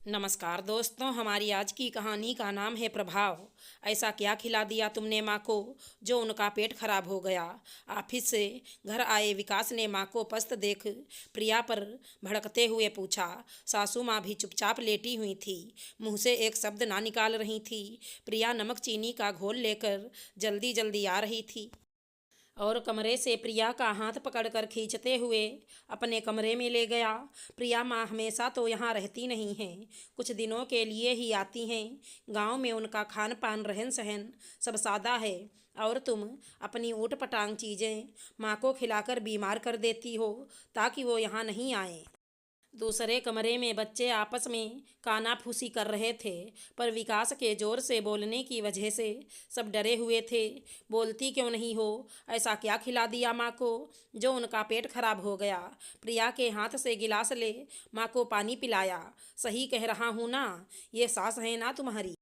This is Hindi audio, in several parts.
नमस्कार दोस्तों, हमारी आज की कहानी का नाम है प्रभाव। ऐसा क्या खिला दिया तुमने माँ को जो उनका पेट खराब हो गया। ऑफिस से घर आए विकास ने माँ को पस्त देख प्रिया पर भड़कते हुए पूछा। सासू माँ भी चुपचाप लेटी हुई थी, मुंह से एक शब्द ना निकाल रही थी। प्रिया नमक चीनी का घोल लेकर जल्दी जल्दी आ रही थी और कमरे से प्रिया का हाथ पकड़कर खींचते हुए अपने कमरे में ले गया। प्रिया माँ हमेशा तो यहाँ रहती नहीं हैं, कुछ दिनों के लिए ही आती हैं। गांव में उनका खान पान रहन सहन सब सादा है और तुम अपनी ऊट पटांग चीज़ें माँ को खिलाकर बीमार कर देती हो ताकि वो यहाँ नहीं आए। दूसरे कमरे में बच्चे आपस में कानाफूसी कर रहे थे, पर विकास के जोर से बोलने की वजह से सब डरे हुए थे। बोलती क्यों नहीं हो? ऐसा क्या खिला दिया माँ को जो उनका पेट खराब हो गया? प्रिया के हाथ से गिलास ले माँ को पानी पिलाया। सही कह रहा हूँ ना? ये सास है ना तुम्हारी,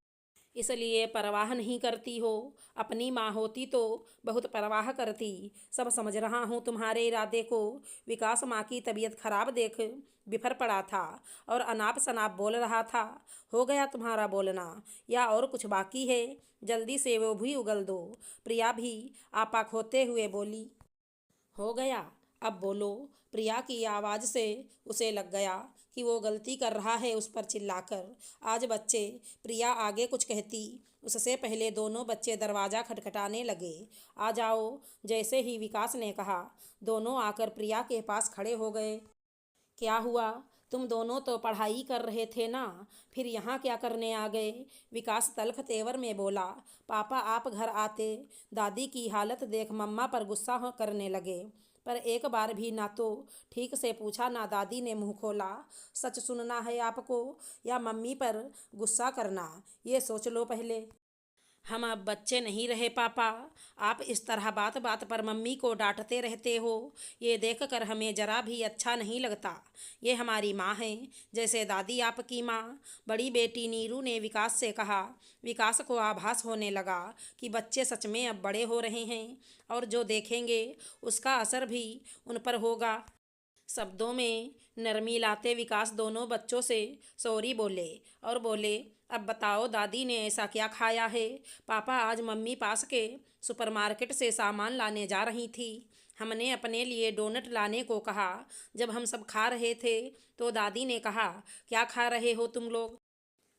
इसलिए परवाह नहीं करती हो। अपनी माँ होती तो बहुत परवाह करती। सब समझ रहा हूँ तुम्हारे इरादे को। विकास माँ की तबीयत खराब देख बिफर पड़ा था और अनाप शनाप बोल रहा था। हो गया तुम्हारा बोलना या और कुछ बाकी है? जल्दी से वो भी उगल दो। प्रिया भी आपा खोते हुए बोली। हो गया, अब बोलो। प्रिया की आवाज़ से उसे लग गया कि वो गलती कर रहा है उस पर चिल्लाकर। आज बच्चे प्रिया आगे कुछ कहती उससे पहले दोनों बच्चे दरवाज़ा खटखटाने लगे। आ जाओ, जैसे ही विकास ने कहा, दोनों आकर प्रिया के पास खड़े हो गए। क्या हुआ? तुम दोनों तो पढ़ाई कर रहे थे ना, फिर यहाँ क्या करने आ गए? विकास तल्ख तेवर में बोला। पापा आप घर आते दादी की हालत देख मम्मा पर गुस्सा करने लगे, पर एक बार भी ना तो ठीक से पूछा ना दादी ने मुंह खोला। सच सुनना है आपको या मम्मी पर गुस्सा करना, ये सोच लो पहले। हम अब बच्चे नहीं रहे पापा। आप इस तरह बात बात पर मम्मी को डांटते रहते हो, ये देखकर हमें ज़रा भी अच्छा नहीं लगता। ये हमारी माँ हैं, जैसे दादी आपकी माँ। बड़ी बेटी नीरू ने विकास से कहा। विकास को आभास होने लगा कि बच्चे सच में अब बड़े हो रहे हैं और जो देखेंगे उसका असर भी उन पर होगा। शब्दों में नरमी लाते विकास दोनों बच्चों से सॉरी बोले और बोले, अब बताओ दादी ने ऐसा क्या खाया है? पापा आज मम्मी पास के सुपरमार्केट से सामान लाने जा रही थी। हमने अपने लिए डोनट लाने को कहा। जब हम सब खा रहे थे तो दादी ने कहा, क्या खा रहे हो तुम लोग?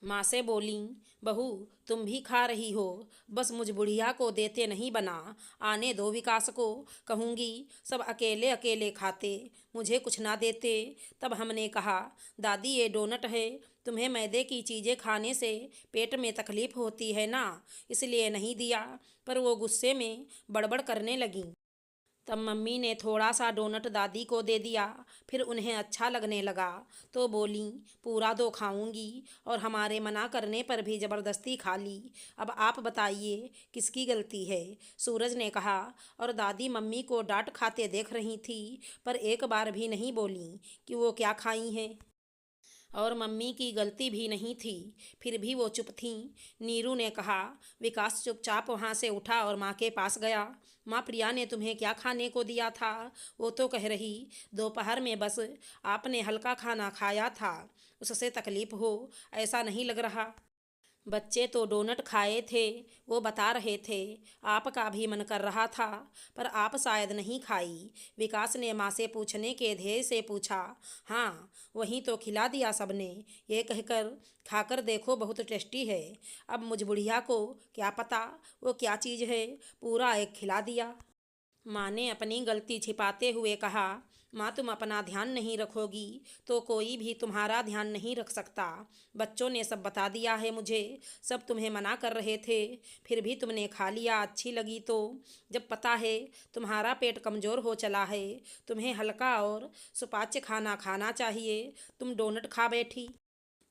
माँ से बोली, बहू तुम भी खा रही हो, बस मुझ बुढ़िया को देते नहीं बना। आने दो विकास को, कहूँगी सब अकेले अकेले खाते, मुझे कुछ ना देते। तब हमने कहा, दादी ये डोनट है, तुम्हें मैदे की चीज़ें खाने से पेट में तकलीफ़ होती है ना, इसलिए नहीं दिया। पर वो गुस्से में बड़बड़ करने लगी। तब मम्मी ने थोड़ा सा डोनट दादी को दे दिया। फिर उन्हें अच्छा लगने लगा तो बोली, पूरा दो खाऊंगी, और हमारे मना करने पर भी ज़बरदस्ती खा ली। अब आप बताइए किसकी गलती है? सूरज ने कहा, और दादी मम्मी को डांट खाते देख रही थी, पर एक बार भी नहीं बोली कि वो क्या खाई हैं। और मम्मी की गलती भी नहीं थी, फिर भी वो चुप थीं। नीरू ने कहा। विकास चुपचाप वहाँ से उठा और माँ के पास गया। माँ, प्रिया ने तुम्हें क्या खाने को दिया था? वो तो कह रही दोपहर में बस आपने हल्का खाना खाया था, उससे तकलीफ हो, ऐसा नहीं लग रहा। बच्चे तो डोनट खाए थे, वो बता रहे थे। आपका भी मन कर रहा था, पर आप शायद नहीं खाई। विकास ने माँ से पूछने के ध्येय से पूछा। हाँ, वहीं तो खिला दिया सबने, ये कहकर खाकर देखो बहुत टेस्टी है। अब मुझ बुढ़िया को क्या पता वो क्या चीज़ है, पूरा एक खिला दिया। माँ ने अपनी गलती छिपाते हुए कहा। माँ, तुम अपना ध्यान नहीं रखोगी तो कोई भी तुम्हारा ध्यान नहीं रख सकता। बच्चों ने सब बता दिया है मुझे, सब तुम्हें मना कर रहे थे, फिर भी तुमने खा लिया। अच्छी लगी तो? जब पता है तुम्हारा पेट कमज़ोर हो चला है, तुम्हें हल्का और सुपाच्य खाना खाना चाहिए, तुम डोनट खा बैठी।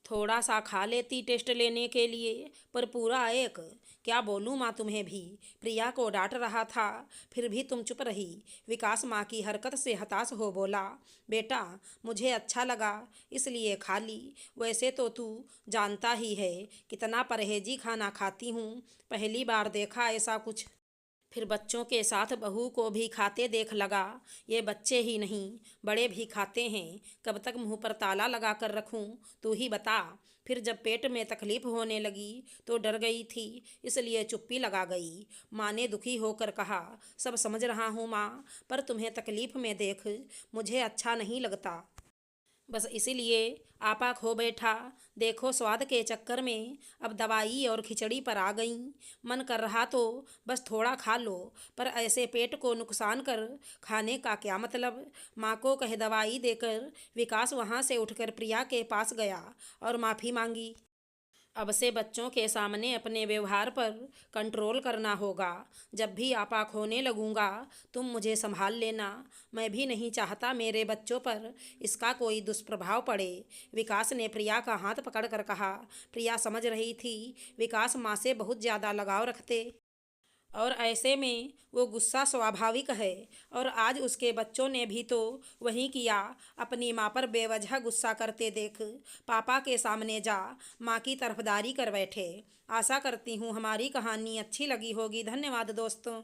थोड़ा सा खा लेती टेस्ट लेने के लिए, पर पूरा एक। क्या बोलूँ माँ तुम्हें भी? प्रिया को डांट रहा था, फिर भी तुम चुप रही। विकास माँ की हरकत से हताश हो बोला। बेटा, मुझे अच्छा लगा इसलिए खा ली, वैसे तो तू जानता ही है कितना परहेजी खाना खाती हूँ, पहली बार देखा ऐसा कुछ। फिर बच्चों के साथ बहू को भी खाते देख लगा। ये बच्चे ही नहीं, बड़े भी खाते हैं। कब तक मुंह पर ताला लगा कर रखूं, तू ही बता। फिर जब पेट में तकलीफ होने लगी तो डर गई थी, इसलिए चुप्पी लगा गई। माँ ने दुखी होकर कहा, सब समझ रहा हूँ माँ, पर तुम्हें तकलीफ में देख मुझे अच्छा नहीं लगता। बस इसीलिए आपा खो बैठा। देखो स्वाद के चक्कर में अब दवाई और खिचड़ी पर आ गई। मन कर रहा तो बस थोड़ा खा लो, पर ऐसे पेट को नुकसान कर खाने का क्या मतलब। माँ को कहे दवाई देकर विकास वहाँ से उठकर प्रिया के पास गया और माफ़ी मांगी। अब से बच्चों के सामने अपने व्यवहार पर कंट्रोल करना होगा। जब भी आपा खोने लगूंगा तुम मुझे संभाल लेना। मैं भी नहीं चाहता मेरे बच्चों पर इसका कोई दुष्प्रभाव पड़े। विकास ने प्रिया का हाथ पकड़कर कहा। प्रिया समझ रही थी विकास माँ से बहुत ज़्यादा लगाव रखते और ऐसे में वो गुस्सा स्वाभाविक है। और आज उसके बच्चों ने भी तो वही किया। अपनी माँ पर बेवजह गुस्सा करते देख पापा के सामने जा माँ की तरफदारी कर बैठे। आशा करती हूँ हमारी कहानी अच्छी लगी होगी। धन्यवाद दोस्तों।